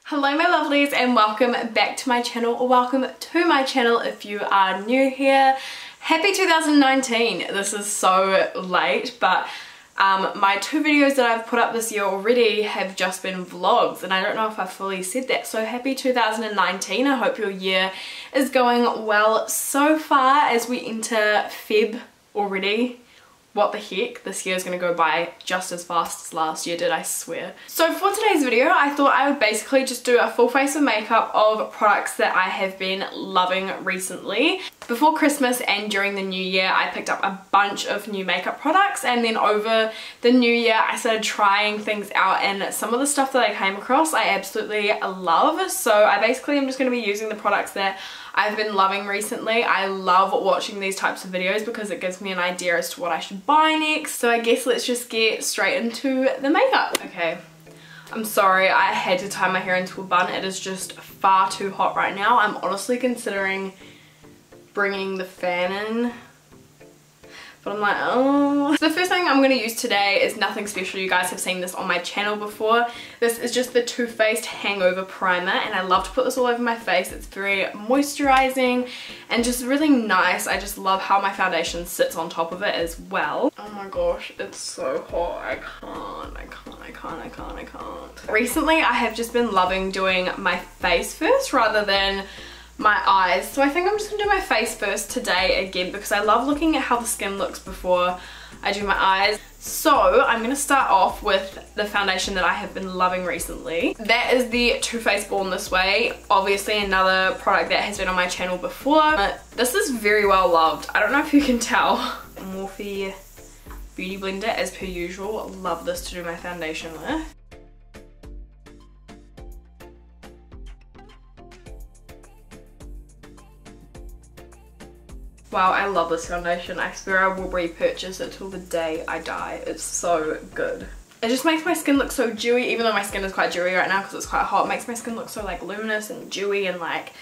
Hello my lovelies and welcome back to my channel, or welcome to my channel if you are new here. Happy 2019! This is so late, but my two videos that I've put up this year already have just been vlogs, and I don't know if I fully said that, so happy 2019. I hope your year is going well so far as we enter Feb already. What the heck, this year is going to go by just as fast as last year did, I swear. So for today's video, I thought I would basically just do a full face of makeup of products that I have been loving recently. Before Christmas and during the new year, I picked up a bunch of new makeup products, and then over the new year I started trying things out, and some of the stuff that I came across I absolutely love. So I basically am just going to be using the products that I've been loving recently. I love watching these types of videos because it gives me an idea as to what I should buy next. So I guess let's just get straight into the makeup. Okay, I'm sorry, I had to tie my hair into a bun. It is just far too hot right now. I'm honestly considering bringing the fan in, but I'm like, oh. So the first thing I'm going to use today is nothing special. You guys have seen this on my channel before. This is just the Too Faced Hangover Primer, and I love to put this all over my face. It's very moisturizing and just really nice. I just love how my foundation sits on top of it as well. Oh my gosh, it's so hot. I can't. Recently I have just been loving doing my face first rather than my eyes, so I think I'm just gonna do my face first today again because I love looking at how the skin looks before I do my eyes. So I'm gonna start off with the foundation that I have been loving recently. That is the Too Faced Born This Way, obviously another product that has been on my channel before. This is very well loved. I don't know if you can tell. Morphe Beauty Blender as per usual. Love this to do my foundation with. Wow, I love this foundation. I swear I will repurchase it till the day I die. It's so good. It just makes my skin look so dewy, even though my skin is quite dewy right now because it's quite hot. It makes my skin look so like luminous and dewy, and like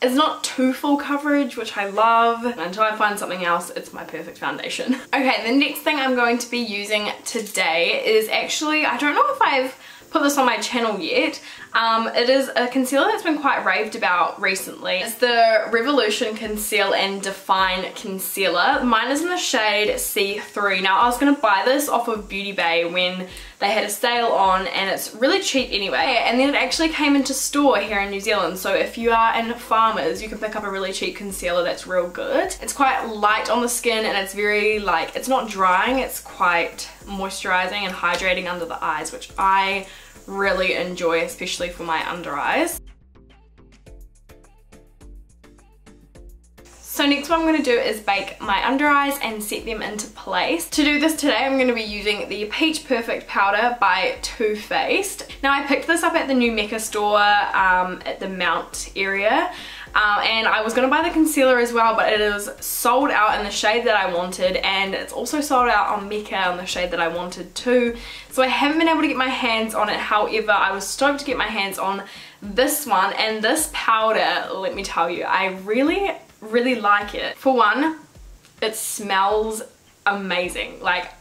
it's not too full coverage, which I love. Until I find something else, it's my perfect foundation. Okay, the next thing I'm going to be using today is actually, I don't know if I've put this on my channel yet. It is a concealer that's been quite raved about recently. It's the Revolution Conceal and Define Concealer. Mine is in the shade C3. Now I was going to buy this off of Beauty Bay when they had a sale on, and it's really cheap anyway, and then it actually came into store here in New Zealand, so if you are in Farmers you can pick up a really cheap concealer that's real good. It's quite light on the skin and it's very like, it's not drying, it's quite moisturizing and hydrating under the eyes, which I really enjoy, especially for my under eyes. So next what I'm going to do is bake my under eyes and set them into place. To do this today I'm going to be using the Peach Perfect Powder by Too Faced. Now I picked this up at the new Mecca store at the Mount area. And I was going to buy the concealer as well, but it is sold out in the shade that I wanted, and it's also sold out on Mecca in the shade that I wanted too. So I haven't been able to get my hands on it. However, I was stoked to get my hands on this one, and this powder, let me tell you, I really like it. For one, it smells amazing. Like,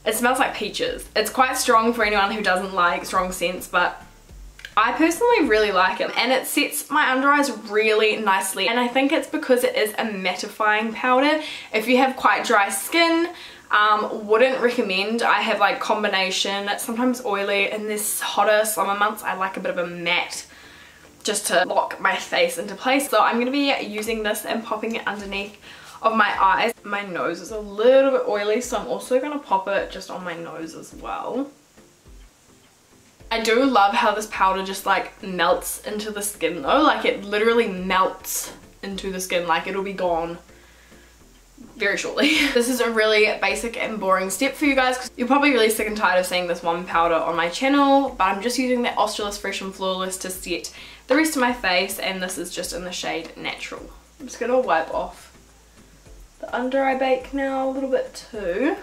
it smells like peaches. It's quite strong for anyone who doesn't like strong scents, but I personally really like it, and it sets my under eyes really nicely, and I think it's because it is a mattifying powder. If you have quite dry skin, wouldn't recommend. I have like combination, sometimes oily. In this hotter summer months I like a bit of a matte just to lock my face into place. So I'm going to be using this and popping it underneath of my eyes. My nose is a little bit oily, so I'm also going to pop it just on my nose as well. I do love how this powder just like melts into the skin though, like it literally melts into the skin, like it'll be gone very shortly. This is a really basic and boring step for you guys because you're probably really sick and tired of seeing this one powder on my channel, but I'm just using the Australis Fresh and Flawless to set the rest of my face, and this is just in the shade Natural. I'm just going to wipe off the under eye bake now a little bit too.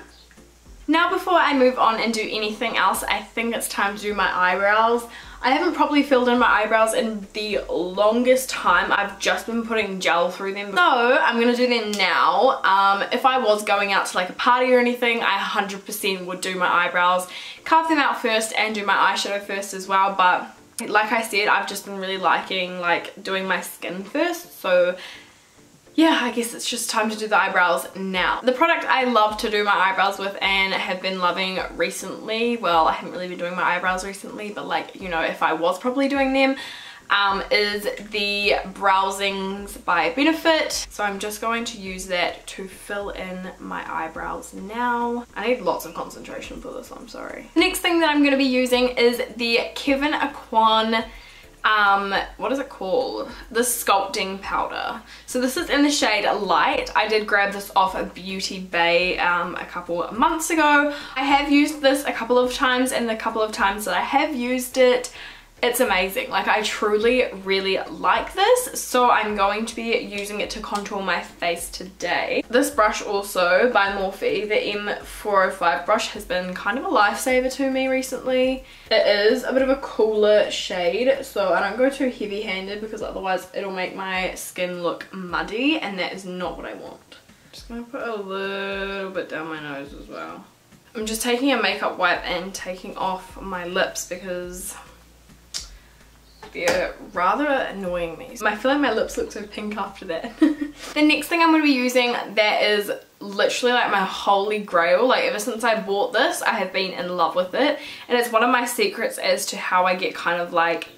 Now before I move on and do anything else, I think it's time to do my eyebrows. I haven't properly filled in my eyebrows in the longest time. I've just been putting gel through them. So I'm going to do them now. If I was going out to like a party or anything, I 100% would do my eyebrows, carve them out first and do my eyeshadow first as well, but Like I said, I've just been really liking like doing my skin first, so yeah, I guess it's just time to do the eyebrows now. The product I love to do my eyebrows with and have been loving recently, well, I haven't really been doing my eyebrows recently, but like, you know, if I was probably doing them, is the Browsings by Benefit. So I'm just going to use that to fill in my eyebrows now. I need lots of concentration for this, I'm sorry. Next thing that I'm going to be using is the Kevyn Aucoin, what is it called? The sculpting powder. So this is in the shade Light. I did grab this off a Beauty Bay a couple of months ago. I have used this a couple of times, and the couple of times that I have used it, it's amazing. Like, I truly really like this, so I'm going to be using it to contour my face today. This brush also by Morphe, the M405 brush, has been kind of a lifesaver to me recently. It is a bit of a cooler shade, so I don't go too heavy handed because otherwise it'll make my skin look muddy, and that is not what I want. Just gonna put a little bit down my nose as well. I'm just taking a makeup wipe and taking off my lips because they're rather annoying me. I feel like my lips look so pink after that. The next thing I'm going to be using that is literally like my holy grail, like ever since I bought this I have been in love with it, and it's one of my secrets as to how I get kind of like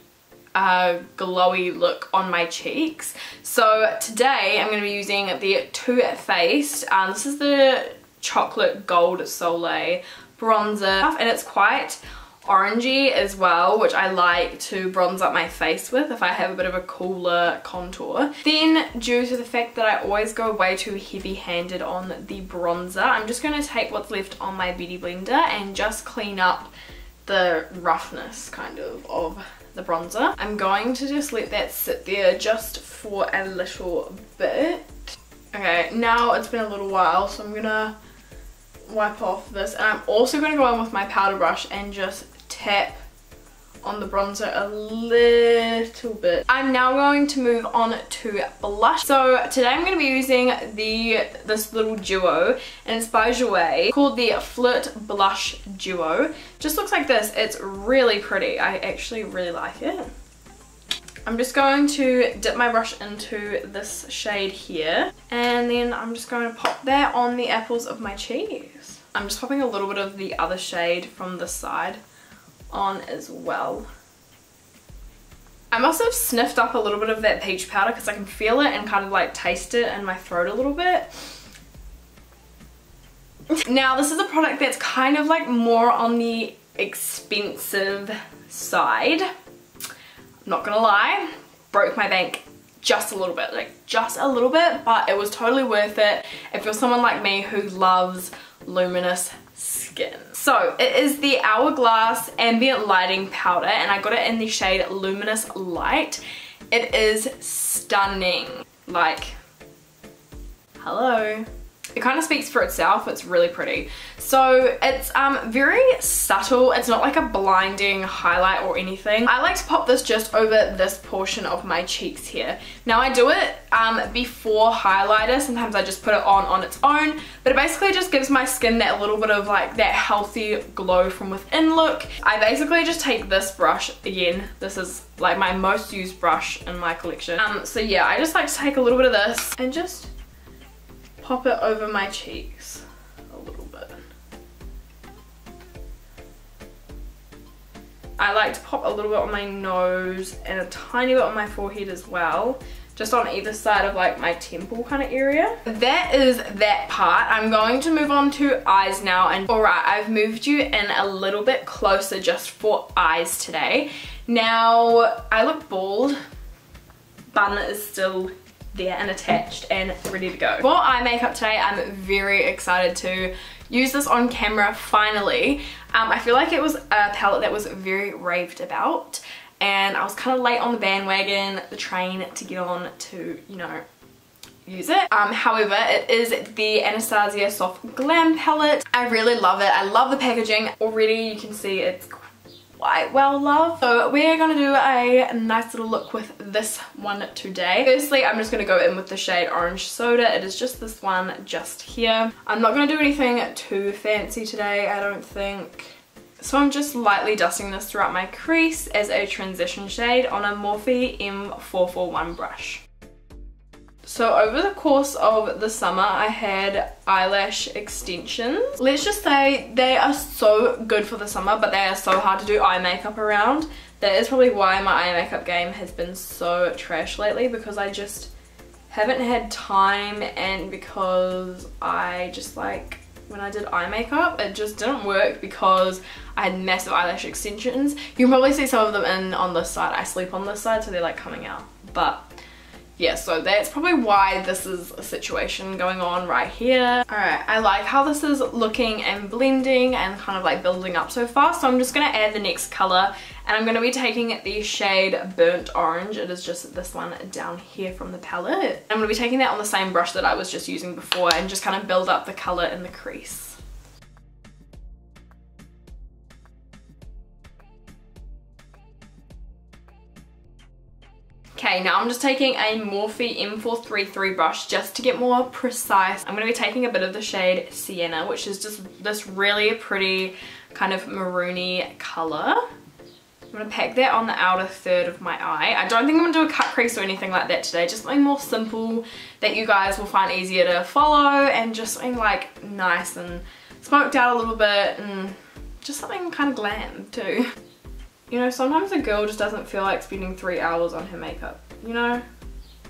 a glowy look on my cheeks. So today I'm going to be using the Too Faced, this is the Chocolate Gold Soleil bronzer, and it's quite orangey as well, which I like to bronze up my face with if I have a bit of a cooler contour. Then, due to the fact that I always go way too heavy handed on the bronzer, I'm just going to take what's left on my beauty blender and just clean up the roughness kind of the bronzer. I'm going to just let that sit there just for a little bit. Okay, now it's been a little while, so I'm gonna wipe off this, and I'm also going to go in with my powder brush and just tap on the bronzer a little bit. I'm now going to move on to blush. So today I'm going to be using this little duo, and it's by Jouer, called the Flirt Blush Duo. Just looks like this. It's really pretty. I actually really like it. I'm just going to dip my brush into this shade here, and then I'm just going to pop that on the apples of my cheeks. I'm just popping a little bit of the other shade from this side on as well. I must have sniffed up a little bit of that peach powder because I can feel it and kind of like taste it in my throat a little bit. Now this is a product that's kind of like more on the expensive side. I'm not gonna lie, broke my bank just a little bit, like just a little bit, but it was totally worth it if you're someone like me who loves luminous skin. So it is the Hourglass Ambient Lighting Powder, and I got it in the shade Luminous Light. It is stunning. Like, hello. It kind of speaks for itself. It's really pretty. So it's very subtle. It's not like a blinding highlight or anything. I like to pop this just over this portion of my cheeks here. Now I do it before highlighter. Sometimes I just put it on its own, but it basically just gives my skin that little bit of like that healthy glow from within look. I basically just take this brush, again, this is like my most used brush in my collection. So yeah, I just like to take a little bit of this and just pop it over my cheeks a little bit. I like to pop a little bit on my nose and a tiny bit on my forehead as well, just on either side of like my temple kind of area. That is that part. I'm going to move on to eyes now, and alright, I've moved you in a little bit closer just for eyes today. Now, I look bald, bun is still there and attached and ready to go. For eye makeup today, I'm very excited to use this on camera finally. I feel like it was a palette that was very raved about, and I was kind of late on the bandwagon, the train to get on to, you know, use it. However, it is the Anastasia Soft Glam palette. I really love it. I love the packaging. Already you can see it's quite well loved. So we're gonna do a nice little look with this one today. Firstly, I'm just gonna go in with the shade Orange Soda. It is just this one just here. I'm not gonna do anything too fancy today, I don't think. So I'm just lightly dusting this throughout my crease as a transition shade on a Morphe M441 brush. So over the course of the summer, I had eyelash extensions. Let's just say they are so good for the summer, but they are so hard to do eye makeup around. That is probably why my eye makeup game has been so trash lately, because I just haven't had time, and because I just like, when I did eye makeup, it just didn't work because I had massive eyelash extensions. You can probably see some of them in on this side. I sleep on this side, so they're like coming out. But yeah, so that's probably why this is a situation going on right here. Alright, I like how this is looking and blending and kind of like building up so far. So I'm just going to add the next colour, and I'm going to be taking the shade Burnt Orange. It is just this one down here from the palette. I'm going to be taking that on the same brush that I was just using before and just kind of build up the colour in the crease. Okay, now I'm just taking a Morphe M433 brush just to get more precise. I'm going to be taking a bit of the shade Sienna, which is just this really pretty kind of maroony colour. I'm going to pack that on the outer third of my eye. I don't think I'm going to do a cut crease or anything like that today, just something more simple that you guys will find easier to follow, and just something like nice and smoked out a little bit, and just something kind of glam too. You know, sometimes a girl just doesn't feel like spending 3 hours on her makeup, you know?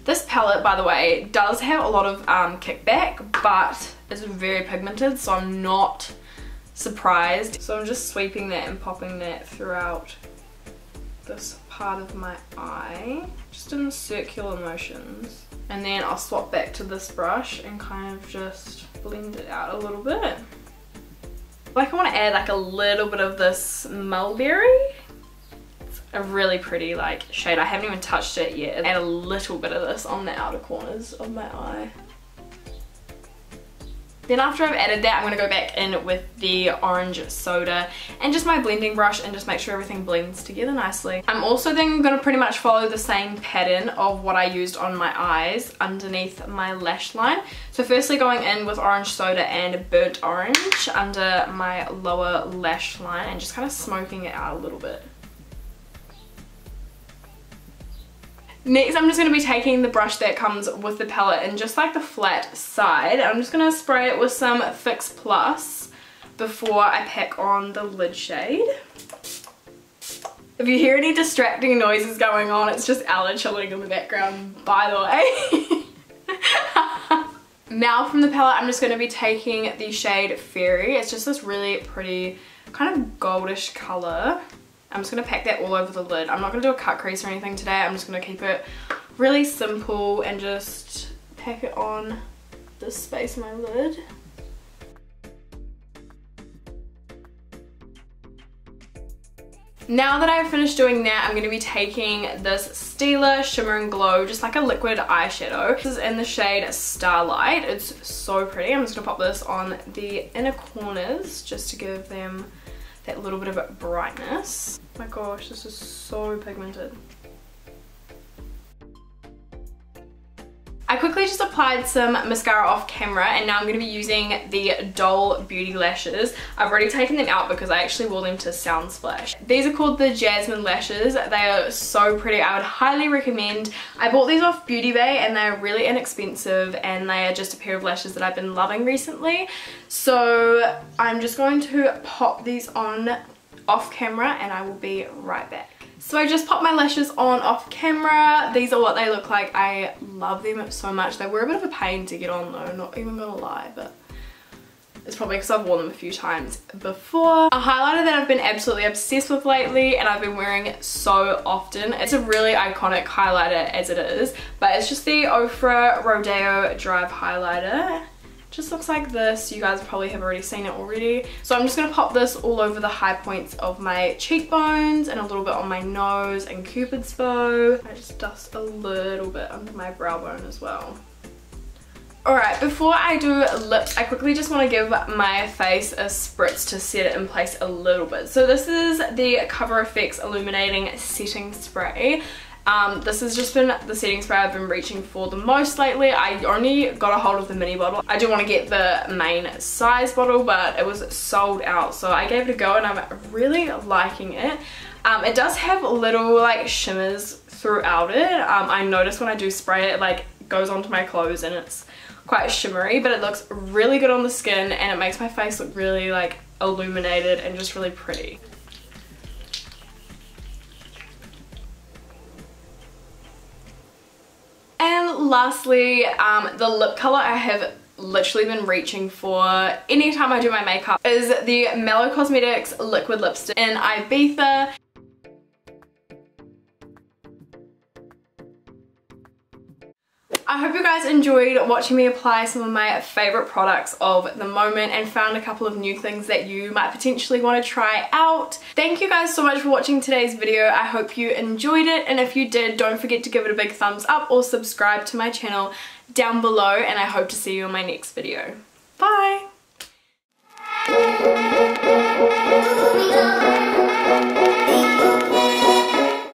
This palette, by the way, does have a lot of kickback, but it's very pigmented, so I'm not surprised. So I'm just sweeping that and popping that throughout this part of my eye, just in circular motions. And then I'll swap back to this brush and kind of just blend it out a little bit. Like, I want to add like a little bit of this mulberry. A really pretty like shade. I haven't even touched it yet. Add a little bit of this on the outer corners of my eye. Then after I've added that, I'm going to go back in with the orange soda and just my blending brush and just make sure everything blends together nicely. I'm also then going to pretty much follow the same pattern of what I used on my eyes underneath my lash line. So firstly going in with orange soda and burnt orange under my lower lash line and just kind of smoking it out a little bit. Next, I'm just going to be taking the brush that comes with the palette and just like the flat side, I'm just going to spray it with some Fix Plus before I pack on the lid shade. If you hear any distracting noises going on, it's just Ella chilling in the background, by the way. Now from the palette, I'm just going to be taking the shade Fairy. It's just this really pretty kind of goldish colour. I'm just going to pack that all over the lid. I'm not going to do a cut crease or anything today. I'm just going to keep it really simple and just pack it on this space of my lid. Now that I've finished doing that, I'm going to be taking this Stila Shimmer and Glow, just like a liquid eyeshadow. This is in the shade Starlight. It's so pretty. I'm just going to pop this on the inner corners just to give them that little bit of brightness. Oh my gosh, this is so pigmented. I quickly just applied some mascara off camera, and now I'm going to be using the Doll Beauty lashes. I've already taken them out because I actually wore them to Sound Splash. These are called the Jasmine lashes. They are so pretty. I would highly recommend. I bought these off Beauty Bay and they're really inexpensive, and they are just a pair of lashes that I've been loving recently. So I'm just going to pop these on off camera and I will be right back. So I just popped my lashes on off camera. These are what they look like. I love them so much. They were a bit of a pain to get on though, not even gonna lie, but it's probably because I've worn them a few times before. A highlighter that I've been absolutely obsessed with lately and I've been wearing so often. It's a really iconic highlighter as it is, but it's just the Ofra Rodeo Drive Highlighter. Just looks like this. You guys probably have already seen it already. So I'm just going to pop this all over the high points of my cheekbones and a little bit on my nose and Cupid's bow. I just dust a little bit under my brow bone as well. Alright, before I do lips, I quickly just want to give my face a spritz to set it in place a little bit. So this is the Coverfx Illuminating Setting Spray. This has just been the setting spray I've been reaching for the most lately. I only got a hold of the mini bottle. I do want to get the main size bottle, but it was sold out, so I gave it a go and I'm really liking it. It does have little like shimmers throughout it. I notice when I do spray it, it like goes onto my clothes and it's quite shimmery, but it looks really good on the skin and it makes my face look really like illuminated and just really pretty. And lastly, the lip color I have literally been reaching for anytime I do my makeup is the Mellow Cosmetics liquid lipstick in Ibiza. I hope you guys enjoyed watching me apply some of my favourite products of the moment and found a couple of new things that you might potentially want to try out. Thank you guys so much for watching today's video. I hope you enjoyed it, and if you did, don't forget to give it a big thumbs up or subscribe to my channel down below, and I hope to see you in my next video. Bye!